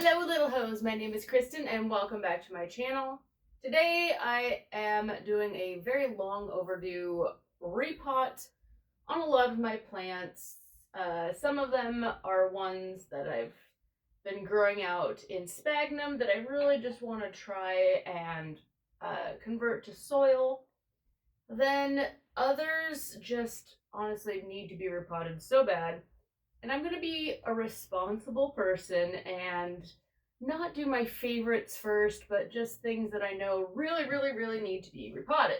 Hello little hoes, my name is Kristen and welcome back to my channel. Today I am doing a very long overdue repot on a lot of my plants. Some of them are ones that I've been growing out in sphagnum that I really just want to try and convert to soil. Then others just honestly need to be repotted so bad. And I'm going to be a responsible person and not do my favorites first, but just things that I know really need to be repotted.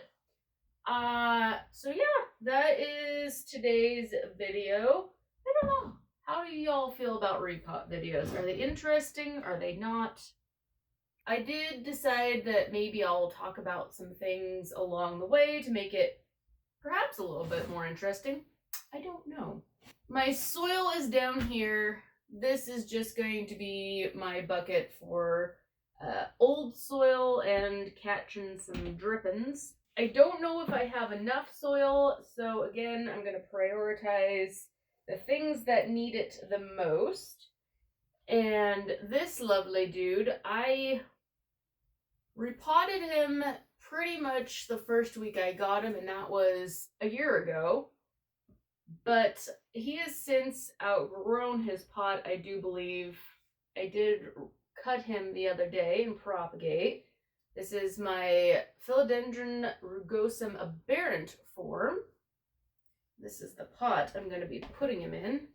So yeah, that is today's video. I don't know. How do y'all feel about repot videos? Are they interesting? Are they not? I did decide that maybe I'll talk about some things along the way to make it perhaps a little bit more interesting. I don't know. My soil is down here. This is just going to be my bucket for old soil and catching some drippings. I don't know if I have enough soil, so again, I'm going to prioritize the things that need it the most. And this lovely dude, I repotted him pretty much the first week I got him, and that was a year ago. But he has since outgrown his pot, I do believe. I did cut him the other day and propagate. This is my Philodendron rugosum aberrant form. This is the pot I'm going to be putting him in.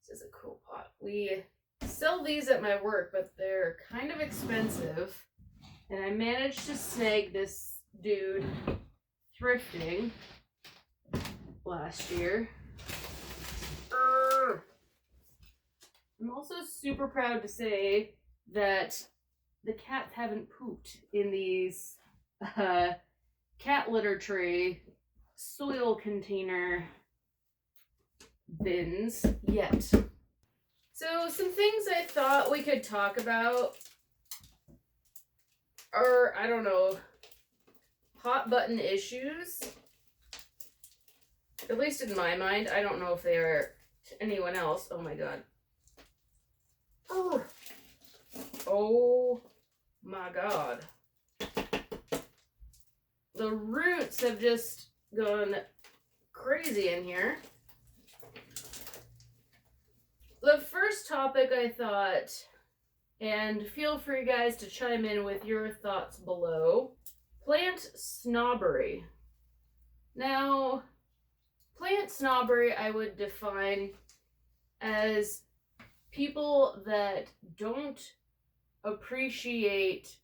This is a cool pot. We sell these at my work, but they're kind of expensive. And I managed to snag this dude thrifting last year. I'm also super proud to say that the cats haven't pooped in these cat litter tray soil container bins yet. So some things I thought we could talk about are, I don't know, hot button issues. At least in my mind. I don't know if they are to anyone else. Oh my god. Oh my god. The roots have just gone crazy in here. The first topic I thought, and feel free guys to chime in with your thoughts below, plant snobbery. Now, plant snobbery I would define as people that don't appreciate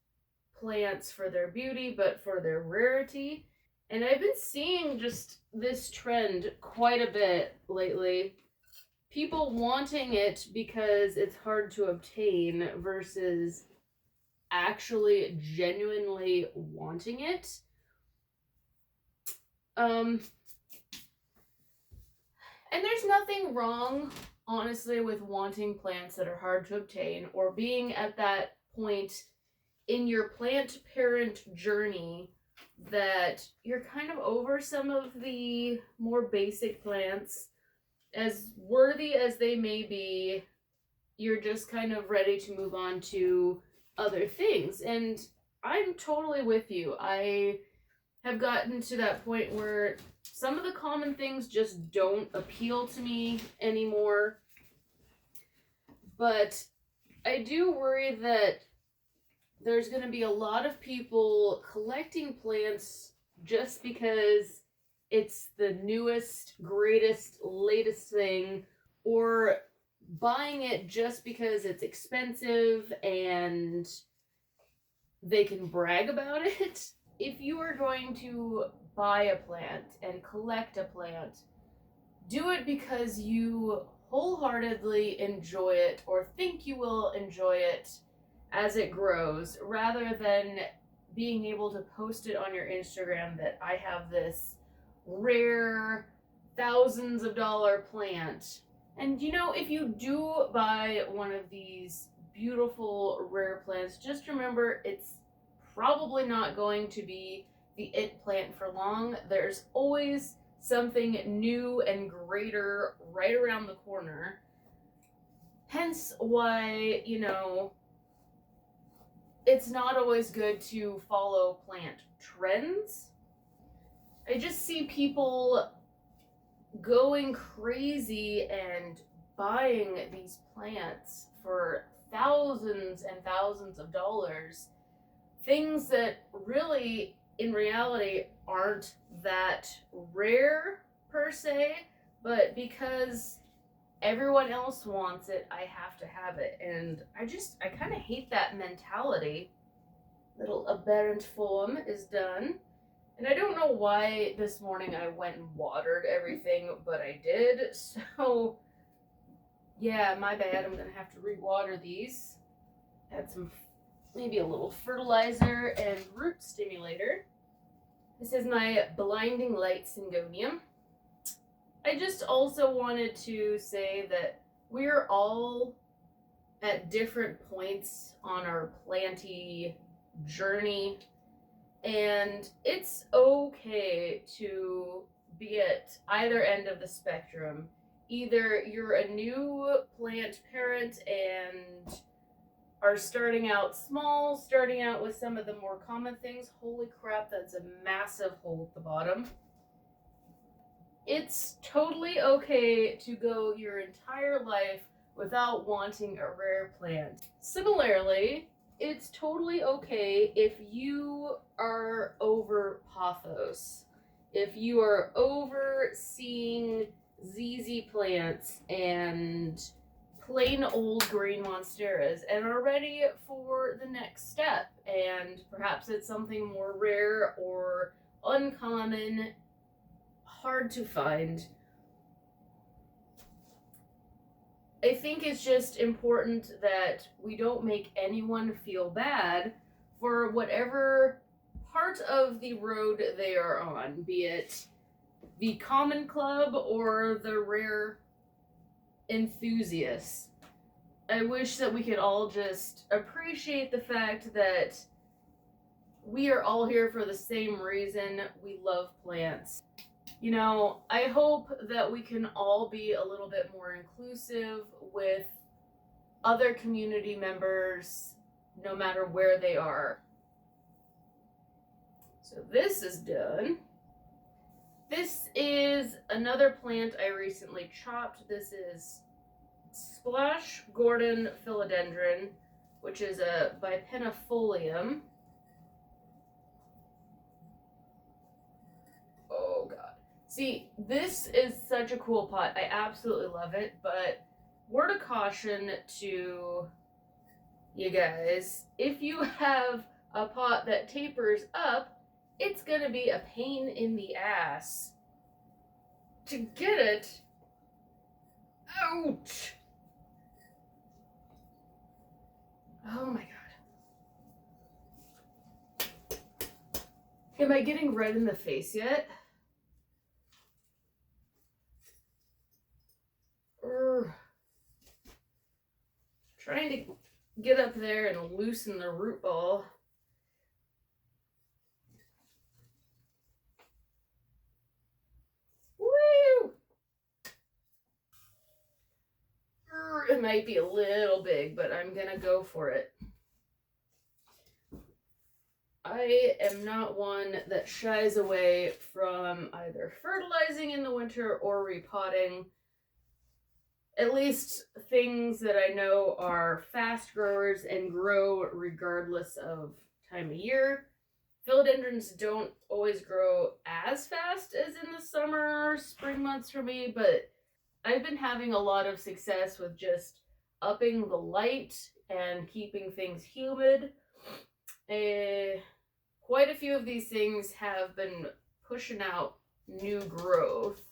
plants for their beauty, but for their rarity. And I've been seeing just this trend quite a bit lately. People wanting it because it's hard to obtain versus actually genuinely wanting it. And there's nothing wrong, honestly, with wanting plants that are hard to obtain or being at that point in your plant parent journey that you're kind of over some of the more basic plants. As worthy as they may be, you're just kind of ready to move on to other things. And I'm totally with you. I have gotten to that point where some of the common things just don't appeal to me anymore. But I do worry that there's going to be a lot of people collecting plants just because it's the newest, greatest, latest thing, or buying it just because it's expensive and they can brag about it. If you are going to buy a plant and collect a plant, do it because you wholeheartedly enjoy it or think you will enjoy it as it grows, rather than being able to post it on your Instagram that I have this rare thousands of dollar plant. And you know, if you do buy one of these beautiful rare plants, just remember it's probably not going to be the it plant for long. There's always something new and greater right around the corner. Hence why, you know, it's not always good to follow plant trends. I just see people going crazy and buying these plants for thousands and thousands of dollars. Things that really, in reality, aren't that rare per se, but because everyone else wants it, I have to have it. And I kind of hate that mentality. Little aberrant form is done. And I don't know why this morning I went and watered everything, but I did. So, yeah, my bad. I'm going to have to re-water these. Add some, maybe a little fertilizer and root stimulator. This is my Blinding Light Syngonium. I just also wanted to say that we're all at different points on our planty journey, and it's okay to be at either end of the spectrum. Either you're a new plant parent and are starting out small, starting out with some of the more common things. Holy crap, that's a massive hole at the bottom. It's totally okay to go your entire life without wanting a rare plant. Similarly, it's totally okay if you are over pothos, if you are over seeing ZZ plants and plain old green monsteras and are ready for the next step, and perhaps it's something more rare or uncommon, hard to find. I think it's just important that we don't make anyone feel bad for whatever part of the road they are on, be it the common club or the rare enthusiasts. I wish that we could all just appreciate the fact that we are all here for the same reason. We love plants. You know, I hope that we can all be a little bit more inclusive with other community members, no matter where they are. So this is done. This is another plant I recently chopped. This is Splash Gordon Philodendron, which is a bipennifolium. Oh god. See, this is such a cool pot. I absolutely love it, but word of caution to you guys, if you have a pot that tapers up, it's gonna be a pain in the ass to get it. Ouch! Oh my god. Am I getting red in the face yet? Trying to get up there and loosen the root ball. Woo! It might be a little big, but I'm gonna go for it. I am not one that shies away from either fertilizing in the winter or repotting. At least things that I know are fast growers and grow regardless of time of year. Philodendrons don't always grow as fast as in the summer, spring months for me, but I've been having a lot of success with just upping the light and keeping things humid. Quite a few of these things have been pushing out new growth,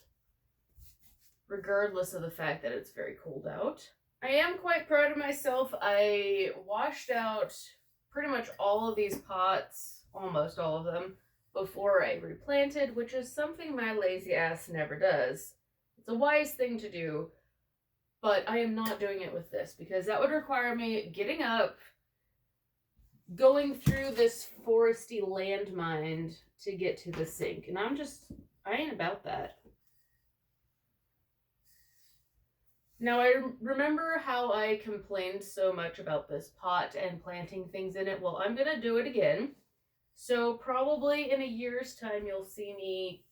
regardless of the fact that it's very cold out. I am quite proud of myself. I washed out pretty much all of these pots, almost all of them, before I replanted, which is something my lazy ass never does. It's a wise thing to do, but I am not doing it with this because that would require me getting up, going through this foresty landmine to get to the sink, and I ain't about that. Now, I remember how I complained so much about this pot and planting things in it. Well, I'm going to do it again. So, probably in a year's time, you'll see me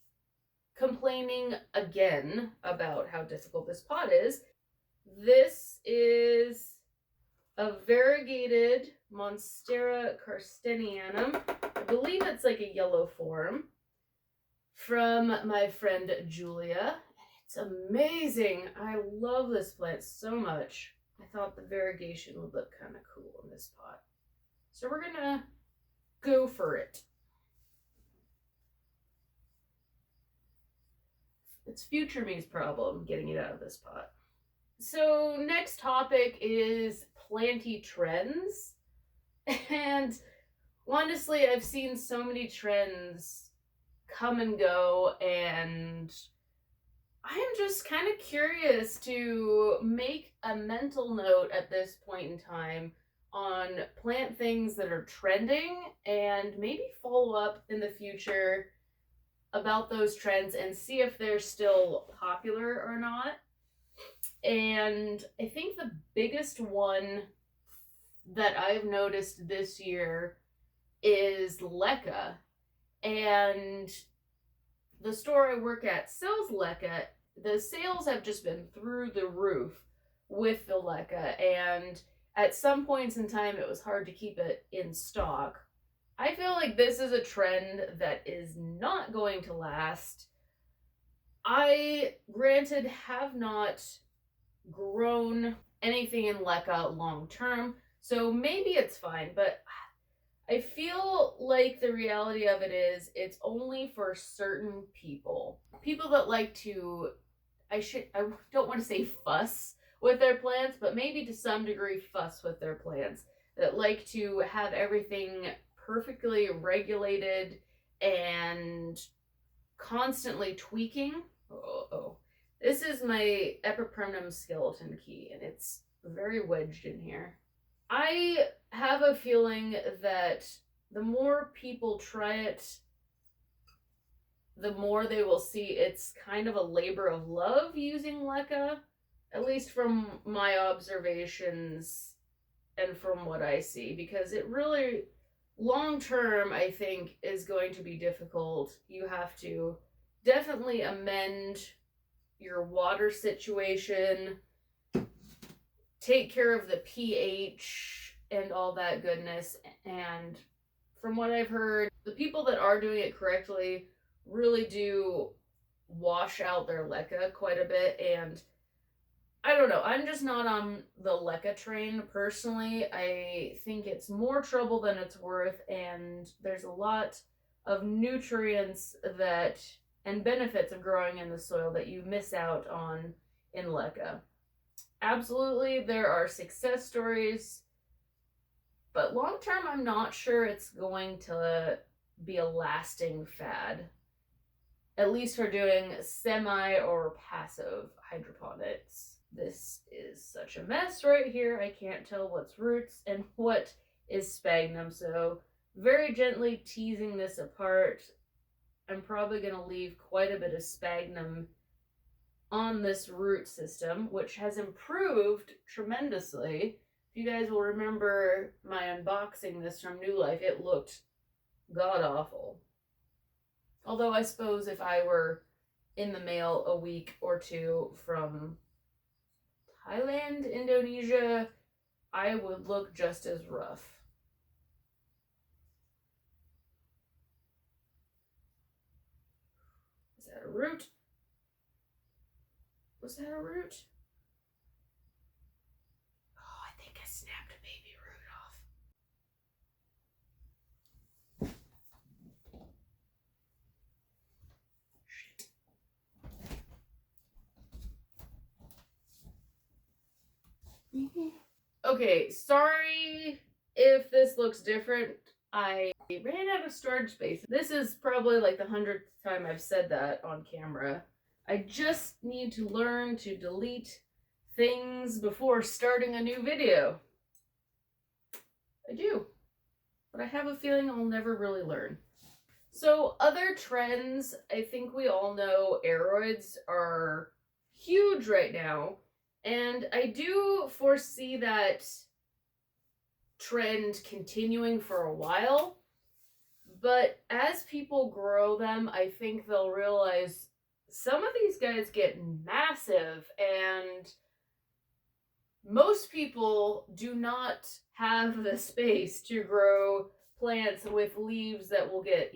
complaining again about how difficult this pot is. This is a variegated Monstera carstenianum. I believe it's like a yellow form from my friend Julia. It's amazing. I love this plant so much. I thought the variegation would look kind of cool in this pot. So we're gonna go for it. It's future me's problem getting it out of this pot. So next topic is planty trends. And honestly, I've seen so many trends come and go, and I am just kind of curious to make a mental note at this point in time on plant things that are trending and maybe follow up in the future about those trends and see if they're still popular or not. And I think the biggest one that I've noticed this year is leca. And the store I work at sells leca. The sales have just been through the roof with the leca, and at some points in time it was hard to keep it in stock. I feel like this is a trend that is not going to last. I, granted, have not grown anything in leca long term, so maybe it's fine, but I feel like the reality of it is it's only for certain people. People that like to, I don't want to say fuss with their plants, but maybe to some degree fuss with their plants, that like to have everything perfectly regulated and constantly tweaking. Oh. This is my Epipremnum skeleton key, and it's very wedged in here. I have a feeling that the more people try it, the more they will see it's kind of a labor of love using leca, at least from my observations and from what I see, because it really, long term, I think, is going to be difficult. You have to definitely amend your water situation, take care of the pH and all that goodness. And from what I've heard, the people that are doing it correctly really do wash out their leca quite a bit. And I don't know, I'm just not on the leca train personally. I think it's more trouble than it's worth, and there's a lot of nutrients that and benefits of growing in the soil that you miss out on in leca. Absolutely, there are success stories, but long term, I'm not sure it's going to be a lasting fad, at least for doing semi or passive hydroponics. This is such a mess right here. I can't tell what's roots and what is sphagnum, so very gently teasing this apart. I'm probably going to leave quite a bit of sphagnum on this root system, which has improved tremendously. If you guys will remember my unboxing this from New Life, it looked god awful. Although I suppose if I were in the mail a week or two from Thailand, Indonesia, I would look just as rough. Is that a root? Was that a root? Oh, I think I snapped a baby root off. Shit. Okay, sorry if this looks different. I ran out of storage space. This is probably like the 100th time I've said that on camera. I just need to learn to delete things before starting a new video. I do, but I have a feeling I'll never really learn. So other trends, I think we all know aeroids are huge right now. And I do foresee that trend continuing for a while. But as people grow them, I think they'll realize some of these guys get massive, and most people do not have the space to grow plants with leaves that will get,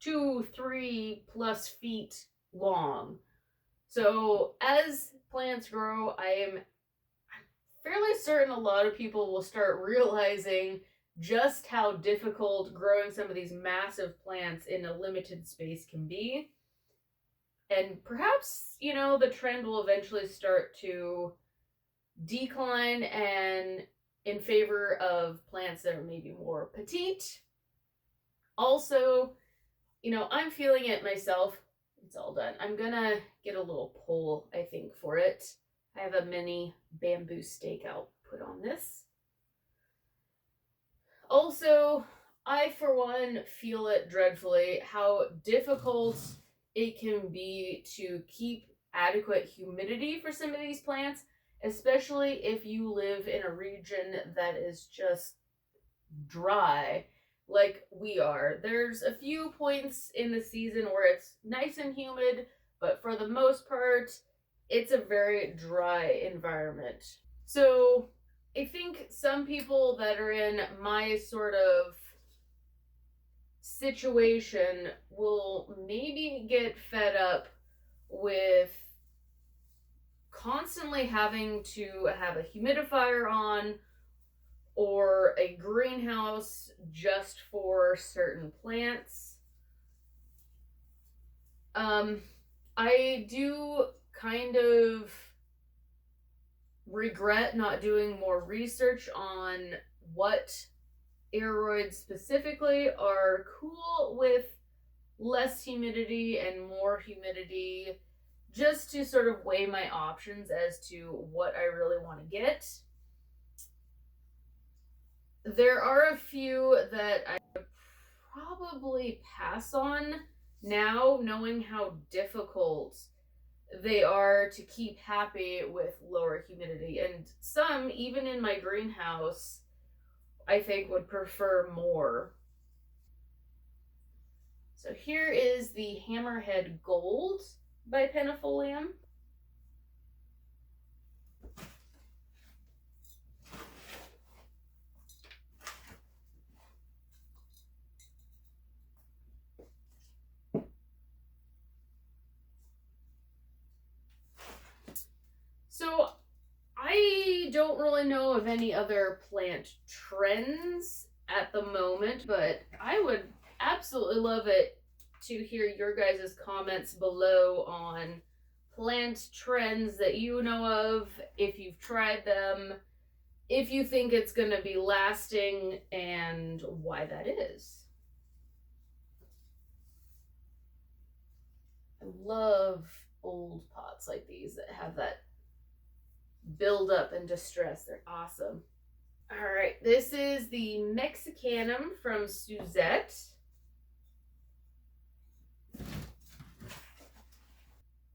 2, 3+ feet long. So as plants grow, I am fairly certain a lot of people will start realizing just how difficult growing some of these massive plants in a limited space can be. And perhaps, the trend will eventually start to decline and in favor of plants that are maybe more petite. Also, I'm feeling it myself. It's all done. I'm gonna get a little pole, I think, for it. I have a mini bamboo stake I'll put on this. Also, I, for one, feel it dreadfully how difficult it can be to keep adequate humidity for some of these plants, especially if you live in a region that is just dry like we are. There's a few points in the season where it's nice and humid, but for the most part, it's a very dry environment. So I think some people that are in my sort of situation will maybe get fed up with constantly having to have a humidifier on or a greenhouse just for certain plants. I do kind of regret not doing more research on what aeroids specifically are cool with less humidity and more humidity, just to sort of weigh my options as to what I really want to get. There are a few that I would probably pass on now, knowing how difficult they are to keep happy with lower humidity. And some, even in my greenhouse, I think would prefer more. So here is the Hammerhead Gold by Penifolium. So I don't really know of any other plant trends at the moment, but I would absolutely love it to hear your guys' comments below on plant trends that you know of, if you've tried them, if you think it's going to be lasting, and why that is. I love old pots like these that have that build up and distress. They're awesome. All right, this is the Mexicanum from Suzette.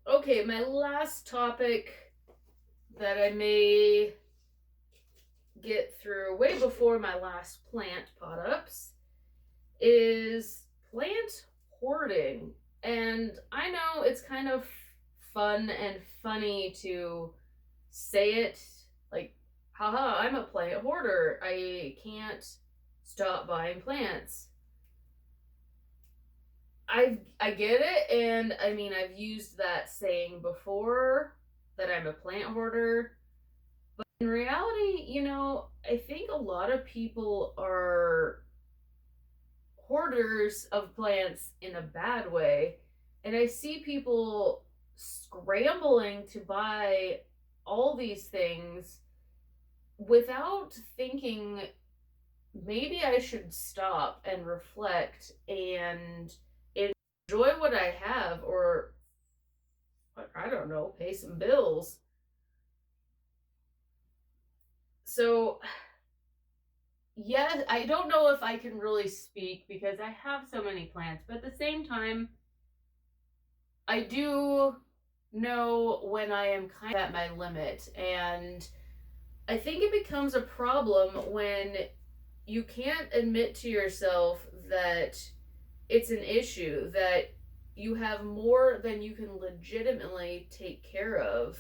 Okay, my last topic that I may get through way before my last plant pot ups is plant hoarding. And I know it's kind of fun and funny to say it like, haha, I'm a plant hoarder. I can't stop buying plants. I get it, and I mean, I've used that saying before, that I'm a plant hoarder. But in reality, I think a lot of people are hoarders of plants in a bad way. And I see people scrambling to buy all these things without thinking maybe I should stop and reflect and enjoy what I have, or I don't know, pay some bills. So, yeah, I don't know if I can really speak because I have so many plants, but at the same time, I do know when I am kind of at my limit. And I think it becomes a problem when you can't admit to yourself that it's an issue, that you have more than you can legitimately take care of.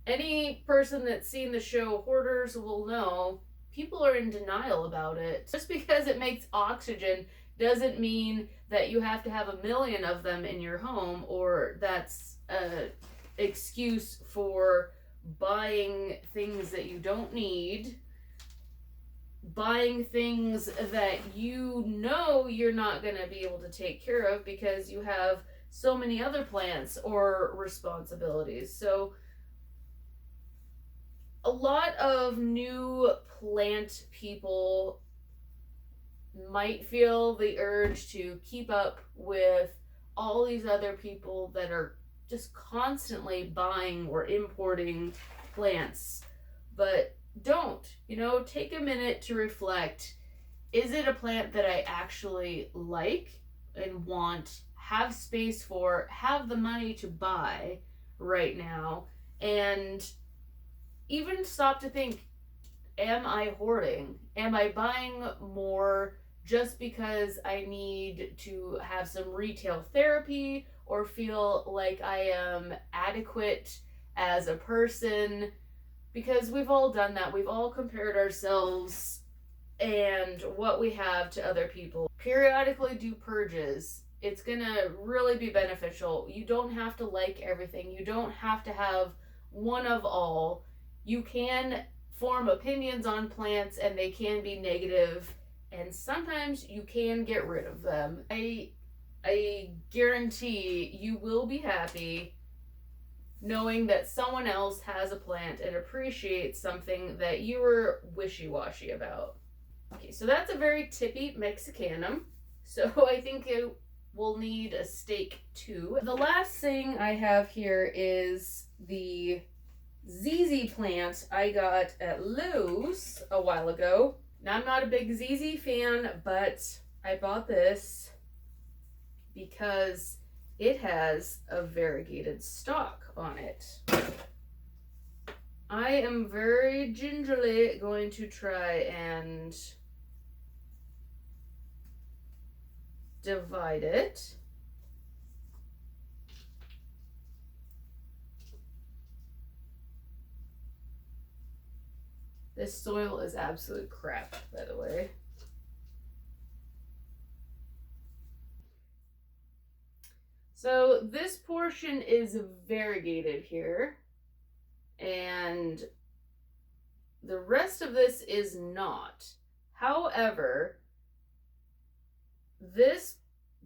Any person that's seen the show Hoarders will know people are in denial about it. Just because it makes oxygen doesn't mean that you have to have a million of them in your home, or that's a excuse for buying things that you don't need, buying things that you know you're not going to be able to take care of because you have so many other plants or responsibilities. So a lot of new plant people might feel the urge to keep up with all these other people that are just constantly buying or importing plants. But don't, take a minute to reflect. Is it a plant that I actually like and want, have space for, have the money to buy right now? And even stop to think, am I hoarding? Am I buying more just because I need to have some retail therapy or feel like I am adequate as a person? Because we've all done that. We've all compared ourselves and what we have to other people. Periodically do purges. It's gonna really be beneficial. You don't have to like everything. You don't have to have one of all. You can form opinions on plants and they can be negative, and sometimes you can get rid of them. I guarantee you will be happy knowing that someone else has a plant and appreciates something that you were wishy-washy about. Okay, so that's a very tippy Mexicanum. So I think it will need a steak too. The last thing I have here is the ZZ plant I got at Lowe's a while ago. Now, I'm not a big ZZ fan, but I bought this because it has a variegated stalk on it. I am very gingerly going to try and divide it. This soil is absolute crap, by the way. So this portion is variegated here, and the rest of this is not. However, this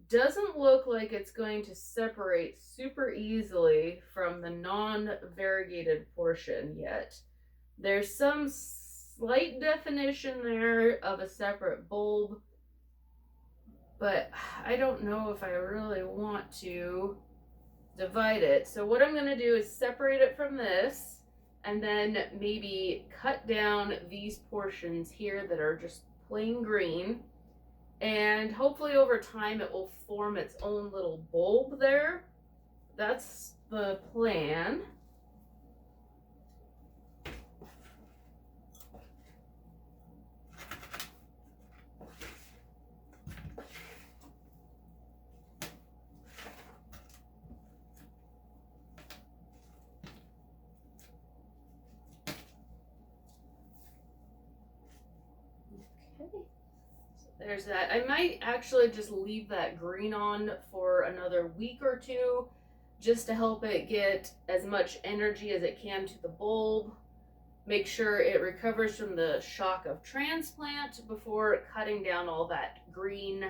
doesn't look like it's going to separate super easily from the non-variegated portion yet. There's some slight definition there of a separate bulb, but I don't know if I really want to divide it. So what I'm going to do is separate it from this and then maybe cut down these portions here that are just plain green, and hopefully over time it will form its own little bulb there. That's the plan. There's that. I might actually just leave that green on for another week or two just to help it get as much energy as it can to the bulb. Make sure it recovers from the shock of transplant before cutting down all that green.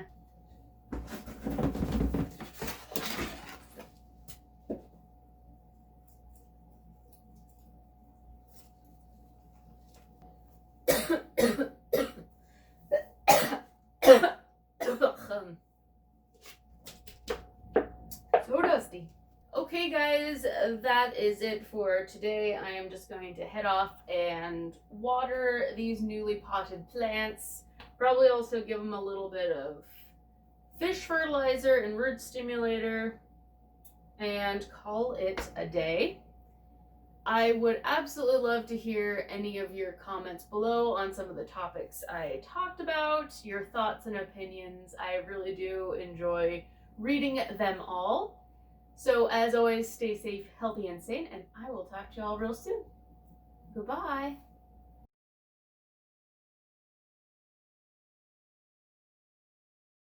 So dusty. Okay guys, that is it for today. I am just going to head off and water these newly potted plants. Probably also give them a little bit of fish fertilizer and root stimulator. and call it a day. I would absolutely love to hear any of your comments below on some of the topics I talked about, your thoughts and opinions. I really do enjoy reading them all. So as always, stay safe, healthy, and sane, and I will talk to y'all real soon. Goodbye.